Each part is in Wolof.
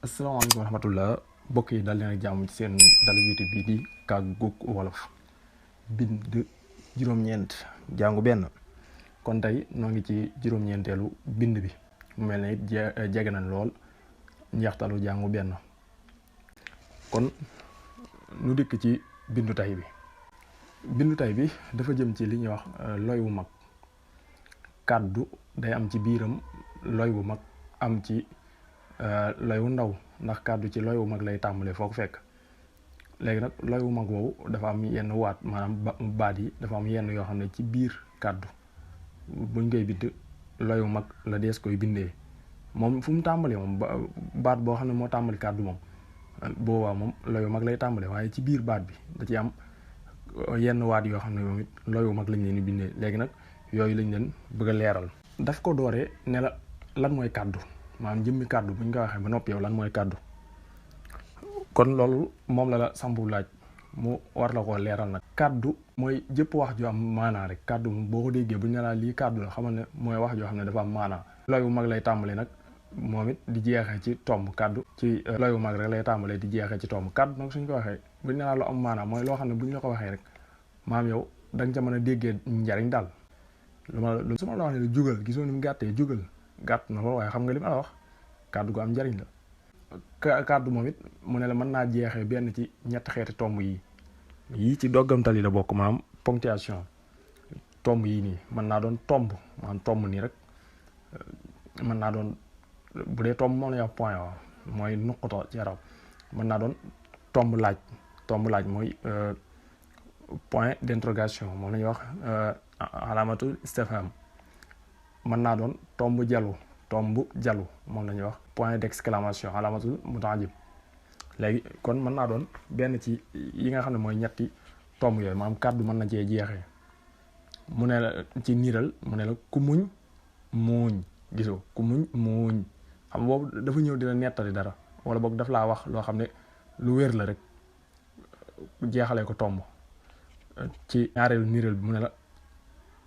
asalaamaaleykum wa rahmatullah mbokk yi dal leen ak jàmm ci seen dalu YouTube bii di Kàggug Wolof bind juróom-ñeent jàngu benn. kon tey noo ngi ci juróom-ñeenteelu bind bi mu mel ne it jege nañ lool njeextalu jàngu benn. kon nu dikk ci bindu tay bi dafa jëm ci li ñuy wax loy wu mag. kàddu day am ci biiram loy wu mag am ci loy wu ndaw, ndax kàddu ci loy wu mag lay tàmbalee foo ko fekk. léegi nag loy wu mag woowu dafa am yenn waat, maanaam baat yi dafa am yenn yoo xam ne ci biir kàddu buñ koy bind loy wu mag la dees koy bindee. moom fu mu tàmbalee moom baat boo xam ne moo tàmbali kàddu moom boobaa moom loy wu mag lay tàmbalee, waaye ci biir baat bi da ci am yenn waat yoo xam ne moom it loy wu mag lañ leen di bindee. léegi nag yooyu lañ leen bëgg a leeral. daf ko dooree ne la lan mooy kàddu, maanaam jëmmi kàddu buñ ko waxee ba noppi yow lan mooy kàddu. kon loolu moom la sampu laaj mu war la koo leeral nag. kàddu mooy jëpp wax ju am maanaa rek. kàddu moom boo ko déggee buñ ne laa lii kàddu la xamal ne mooy wax joo xam ne dafa am maanaa. loy wu mag lay tàmbalee nag moom it di jeexee ci tomb. kàddu ci loy wu mag rek lay tàmbalee di jeexee ci tomb. kàddu nag suñ ko waxee buñ ne laa lu am maanaa mooy loo xam ne buñ la ko waxee rek maam yow da nga ca mën a déggee njariñ daal. su ma la wax ne jugal, gisoo ni mu gàttee, jugal gàtt na lool waaye xam nga li ma la wax kàddu gu am njariñ la. kàddu moom it mu ne la mën naa jeexee benn ci ñetti xeeti tomb yii ci doggamtal yi la bokk, maanaam ponctuation. tomb yii nii mën naa doon tomb, maanaam tomb nii rek mën naa doon, bu dee tomb moom la ñuy wax point waaw mooy nuqto ci arab. mën naa doon tomb laaj mooy point d'interrogation, moom la ñuy wax alaamatul istifham. mën naa doon tomb jalu moom la ñuy wax point d'exclamation, alaamatul mutaajib. léegi kon mën naa doon benn ci yi nga xam ne mooy ñetti tomb yooyu, maanaam kàddu mën na cee jeexee. mu ne la ci niiral mu ne la ku muñ muuñ, gisoo ku muñ muuñ, xam boobu dafa ñëw dina nettali dara wala boog daf laa wax loo xam ne lu wér la rek jeexalee ko tomb. ci ñaareelu niiral bi mu ne la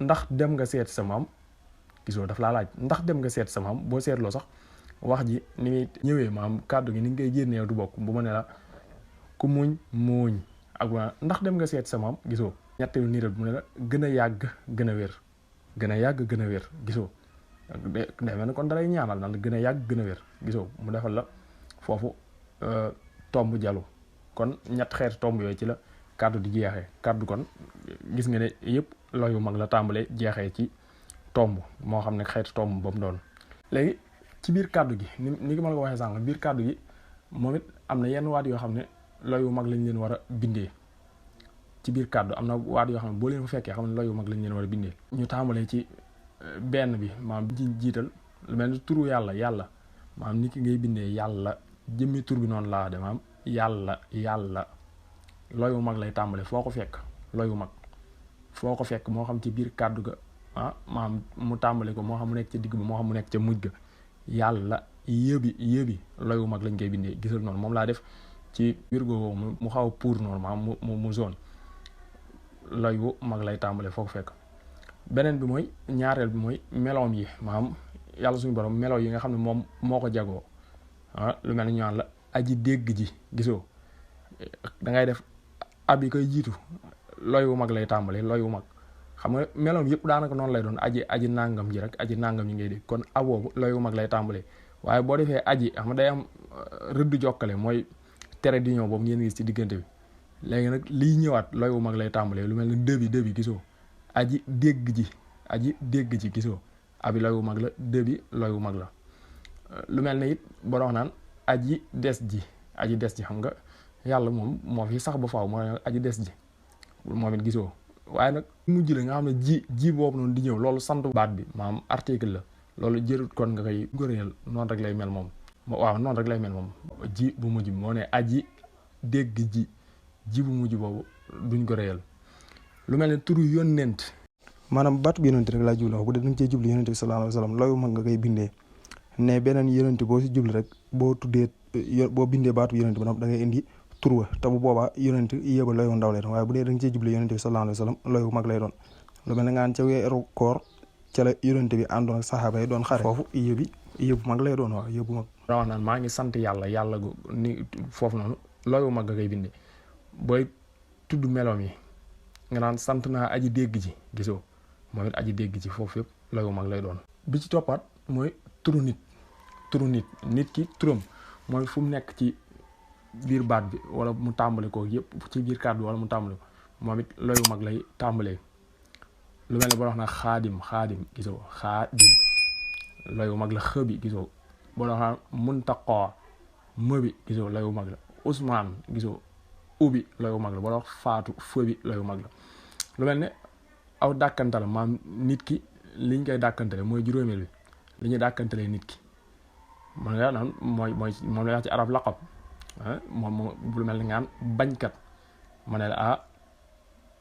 ndax dem nga seet sa maam, gisoo daf laa laaj ndax dem nga seet sa maam. boo seetloo sax wax ji ni muy ñëwee maam kàddu gi ni nga koy génnee du bokk. bu ma ne la ku muñ muuñ ak ndax dem nga seet sa maam, gisoo ñetteelu niiral bi mu ne la gën a yàgg gën a wér, gën a yàgg gën a wér, gisoo demee na kon dalay ñaanal naan gën a yàgg gën a wér, gisoo mu defal la foofu tomb jalu. kon ñett xeeti tomb yooyu ci la kàddu di jeexee. kàddu kon gis nga ne yëpp loy wu mag la tàmbalee jeexee ci tomb, moo xam ne xeeti tomb ba mu doon. léegi ci biir kàddu gi ni ki ma la ko waxee sànq, biir kàddu gi moom it am na yenn waat yoo xam ne loy wu mag lañ leen war a bindee. ci biir kàddu am na waat yoo xam ne boo leen fa fekkee xam ne loy wu mag lañ leen war a bindee. ñu tàmbalee ci benn bi maanaam ci jiital lu mel ni turu yàlla maanaam nit ki ngay bindee yàlla, jëmmi tur bi noonu laa de maanaam yàlla loy wu mag lay tàmbalee foo ko fekk. loy wu mag foo ko fekk moo xam ci biir kàddu ga maanaam mu tàmbale ko, moo xam mu nekk ca digg ba moo xam mu nekk ca mujj ga. yàlla yëbi loy wu mag lañ koy bindee. gisal noonu moom laa def ci wirgo mu xaw a pour noonu maanaam mu zone. loy wu mag lay tàmbalee foo ko fekk. beneen bi mooy ñaareel bi mooy meloom yi, maanaam yàlla suñu borom melo yi nga xam ne moom moo ko jagoo. lu mel ni ñu naan la aji dégg ji, gisoo da ngay def ab yi koy jiitu loy wu mag lay tàmbalee. loy wu mag xam nga meloom yëpp daanaka noonu lay doon aji nàngam ji rek, aji nàngam yi ngay dégg. kon aboobu loy wu mag lay tàmbalee. waaye boo defee aji xam nga day am rëdd jokkale, mooy tere di ñëw boobu ngeen gis ci diggante bi. léegi nag liy ñëwaat loy wu mag lay tàmbalee. lu mel ni dëbi gisoo aji dégg ji gisoo abi loy wu mag la, dëbi loy wu mag la. lu mel ne it boo doon naan aji des ji xam nga yàlla moom moo fi sax ba faaw mooy aji des ji moom it gisoo. waaye nag mujj la nga xam ne ji boobu noonu di ñëw, loolu sant baat bi maanaam article la, loolu jërut kon nga koy góoréyal. noonu rek lay mel moom. waaw noonu rek lay mel moom. ji bu mujj bi moo ne aji dégg ji bu mujj boobu duñ ko réyal. lu mel ne turu yónnent, maanaam baatu bi yónnent rek laa jublu bu dee da nga cee jublu yónnent bi sallallahu alayhi wa sallam loolu mag nga koy bindee. ne beneen yónnent boo si jublu rek boo bindee baatu yónnent ba da ngay indi tur wa, te bu boobaa yónnent yéeba loy wu ndaw lay doon. waaye bu dee da nga cee jublu yónnent bi sallallahu alayhi wa sallam loy wu mag lay doon. lu mel ne nga naan ca weeru koor ca la yonent bi àndoon ak saxaaba yi doon xare foofu yëbu mag lay doon waaw yëbu mag daa wax naan maa ngi sant yàlla gu ni foofu noonu looyu mag nga koy binde booy tudd meloom yi nga naan sant naa aji dégg ji gisoo moom it aji dégg ji foofu yëpp looyu mag lay doon bi ci toppaat mooy turu nit ki turam mooy fu mu nekk ci biir baat bi wala mu tàmbale ko yëpp ci biir kàddu wala mu tàmbale ko moom it looyu mag lay tàmbalee lu mel ne boo wax na xaadim gisoo xaadim looyu mag la xëbi gisoo boo wax na muntaqaa mëbi gisoo looyu mag la Ousmane gisoo ubi looyu mag la boo wax faatu fëbi looyu mag la lu mel ne aw dàkkantale maam nit ki liñ koy dàkkantale mooy juróomeel bi li ñuy dàkkantalee nit ki man nga naan mooy moom la wax ci arab laqab moom lu mel ne ngaan bañkat ma ne la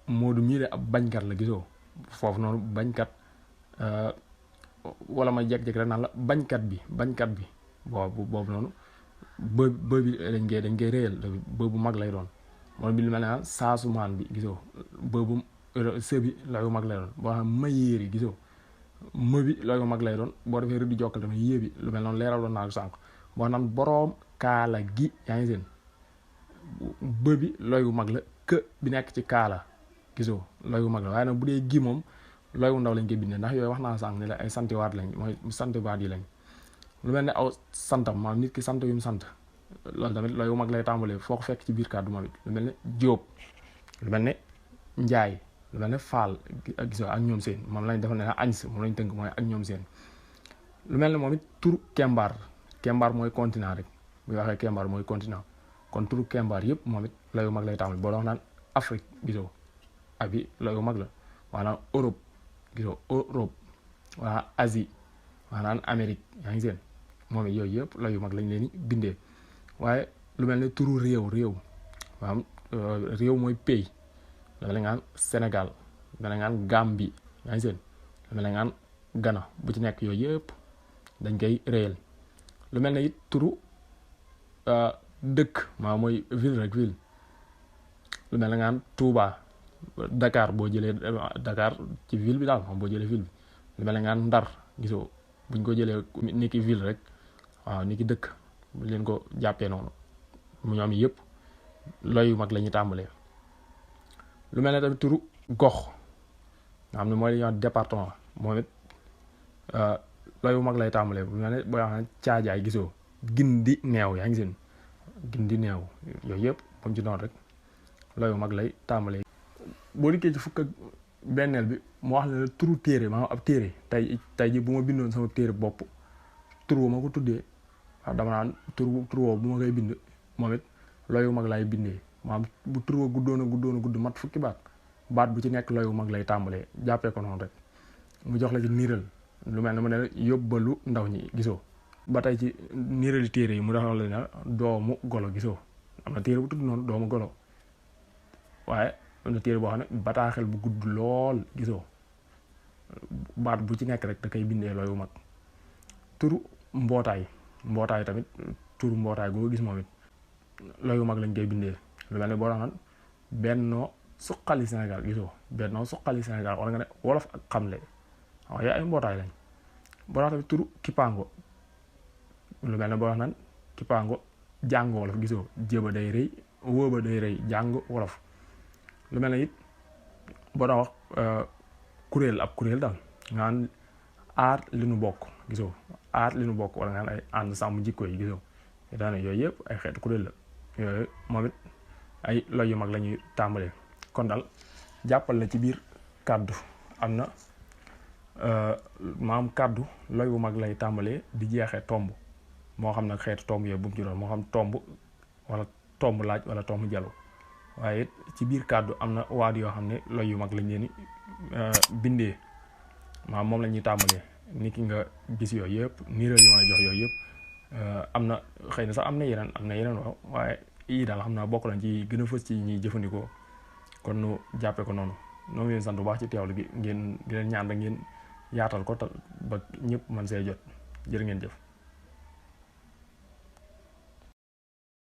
Moodu mii de ab bañkat la gisoo foofu noonu bañkat wala ma jekk-jekk rek naan la bañkat bi boobu noonu bë bi dañ koy réyal bë bu mag lay doon moom bi lu mel ne saasumaan bi gisoo bëbu sëbi looyu mag lay doon boo xam mayéeri gisoo mëbi looyu mag lay doon boo defee rëdd jokkal tamit yéebi lu mel noonu leeral doon naa ko sànq boo naan boroom kaala gi yaa ngi seen bëbi looyu mag la kë bi nekk ci kaala gisoo looyu mag la waaye nag bu dee gi moom looyu ndaw lañ koy bindee ndax yooyu wax naa sànq ne la ay santiwaat lañ mooy santiwaat yi lañ lu mel ne aw santam maanaam nit ki sant yu mu sant loolu tamit looyu mag lay tàmbalee foo ko fekk ci biir kàddu moom it lu mel ne Jóob lu mel ne Njaay lu mel ne Faal gisoo ak ñoom seen moom lañ defal ne añs moom lañ tënk mooy ak ñoom seen lu mel ne moom it turu kembaar mooy continent rek bu ñu waxee kembaar mooy continent kon turu kembaar yëpp moom it looyu mag lay tàmbalee boo doon naan Afrique gisoo abi looyu mag la maanaam Europe gisoo Europe waa Asie maanaam Amérique yaa ngi seen moom it yooyu yëpp looyu mag lañ leen di bindee waaye lu mel ne turu réew maanaam réew mooy pays lu mel ne ngaan Sénégal lu mel ne ngaan Gambie yaa ngi seen lu mel ne ngaan Ghana bu ci nekk yooyu yëpp dañ koy réyal lu mel ne it turu dëkk maanaam mooy ville rek ville lu mel ne ngaan Touba Dakar boo jëlee Dakar ci ville bi daal moom boo jëlee ville bi lu mel ne ngaan Ndar gisoo buñ ko jëlee ni ki ville rek waaw ni ki dëkk bu leen ko jàppee noonu mu ñoom yëpp looyu mag la ñuy tàmbalee lu mel ne tamit turu gox nga xam ne mooy li ñuy wax département moom it looyu mag lay tàmbalee bu mel ne booy wax ne caajaay gisoo gindi neew yaa ngi seen gindi neew yooyu yëpp moom ci noonu rek looyu mag lay tàmbalee boo dikkee ci fukk ak benneel bi mu wax ne la turu téere maanaam ab téere tey ji bu ma bindoon sama téere bopp tur woo ma ko tuddee waaw dama naan tur woo bu ma koy bind moom it looyu mag lay bindee maanaam bu tur woo guddoon a gudd mat fukki baat bu ci nekk looyu mag lay tàmbalee jàppee ko noonu rek mu jox la ci niiral lu mel ne mu ne yóbbalu ndaw ñi gisoo ba tey ci niirali téere yi mu dax la ne doomu golo gisoo am na téere bu tudd noonu doomu golo waaye am na téere boo xam ne bataaxel bu gudd lool gisoo baat bu ci nekk rek da koy bindee looyu mag turu mbootaay tamit turu mbootaay goo gis moom it looyu mag lañ koy bindee lu mel ne boo tax bennoo suqali Sénégal gisoo bennoo suqali Sénégal wala nga ne wolof ak xamle waaw yooyu ay mbootaay lañ boo tax tamit turu kippaango lu mel ne boo tax kippaango jàng wolof gisoo jéba day rëy wóoba day rëy jàng wolof lu mel ne it boo tax wax kuréel ab kuréel daal nga naan aar li nu bokk gisoo aar li nu bokk wala nga naan ay ànd sàmm jikko yi gisoo daane yooyu yëpp ay xeetu kuréel la yooyu moom it ay loy yu mag la ñuy tàmbalee kon daal jàppal na ci biir kàddu am na maam kàddu loy wu mag lay tàmbalee di jeexee tomb moo xam nag xeetu tomb yooyu bu mu ci doon moo xam tomb wala tomb laaj wala tomb jalu waaye it ci biir kàddu am na waat yoo xam ne loy yu mag lañ leen bindee maam moom la ñuy tàmbalee ni ki nga gis yooyu yëpp niiral yi ma jox yooyu yëpp am na xëy na sax am na yeneen waaw waaye yii daal xam naa bokk nañ ci gën a fës ci ñuy jëfandikoo kon nu jàppee ko noonu noo ngi leen sant bu baax ci teewlu gi ngeen di leen ñaan rek ngeen yaatal ko ba ñëpp mën see jot jërë ngeen jëf